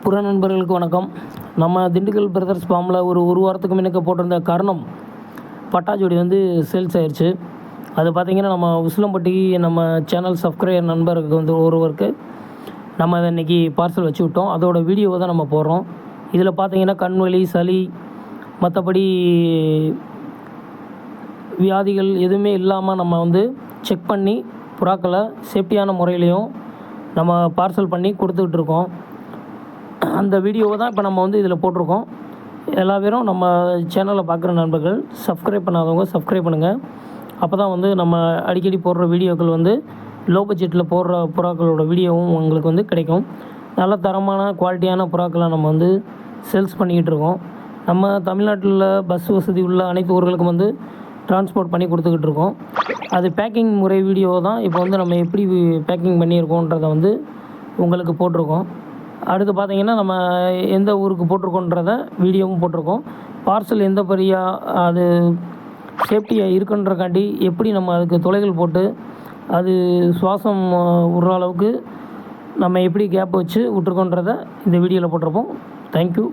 புற நண்பர்களுக்கு வணக்கம். நம்ம திண்டுக்கல் பிரதர்ஸ் ஃபார்மில் ஒரு வாரத்துக்கு முன்னக்க போட்டிருந்த கர்ணம் பட்டாஜோடி வந்து சேல்ஸ் ஆயிடுச்சு. அது பார்த்திங்கன்னா நம்ம உசிலம்பட்டி நம்ம சேனல் சப்ஸ்கிரைபர் நண்பருக்கு வந்து ஒருவருக்கு நம்ம அதை இன்றைக்கி பார்சல் வச்சு விட்டோம். அதோட வீடியோவை தான் நம்ம போடுறோம். இதில் பார்த்திங்கன்னா கண்வலி, சளி, மற்றபடி வியாதிகள் எதுவுமே இல்லாமல் நம்ம வந்து செக் பண்ணி புறாக்களை சேஃப்டியான முறையிலையும் நம்ம பார்சல் பண்ணி கொடுத்துக்கிட்ருக்கோம். அந்த வீடியோவை தான் இப்போ நம்ம வந்து இதில் போட்டிருக்கோம். எல்லா பேரும் நம்ம சேனலை பார்க்குற நண்பர்கள் சப்ஸ்கிரைப் பண்ணாதவங்க சப்ஸ்கிரைப் பண்ணுங்கள். அப்போ தான் வந்து நம்ம அடிக்கடி போடுற வீடியோக்கள் வந்து லோ பட்ஜெட்டில் போடுற புறாக்களோட வீடியோவும் உங்களுக்கு வந்து கிடைக்கும். நல்ல தரமான குவாலிட்டியான புறாக்களை நம்ம வந்து சேல்ஸ் பண்ணிக்கிட்டு இருக்கோம். நம்ம தமிழ்நாட்டில் பஸ் வசதி உள்ள அனைத்து ஊர்களுக்கும் வந்து ட்ரான்ஸ்போர்ட் பண்ணி கொடுத்துக்கிட்டு இருக்கோம். அது பேக்கிங் முறை வீடியோ தான் இப்போ வந்து நம்ம எப்படி பேக்கிங் பண்ணியிருக்கோன்றதை வந்து உங்களுக்கு போட்டிருக்கோம். அடுத்து பார்த்திங்கன்னா நம்ம எந்த ஊருக்கு போட்டிருக்கோன்றத வீடியோவும் போட்டிருக்கோம். பார்சல் எந்த படியாக அது சேஃப்டியாக இருக்குன்றக்காண்டி எப்படி நம்ம அதுக்கு துளைகள் போட்டு அது சுவாசம் விடுற அளவுக்கு நம்ம எப்படி கேப் வச்சு விட்ருக்கோன்றதை இந்த வீடியோவில் போட்டிருப்போம். தேங்க்யூ.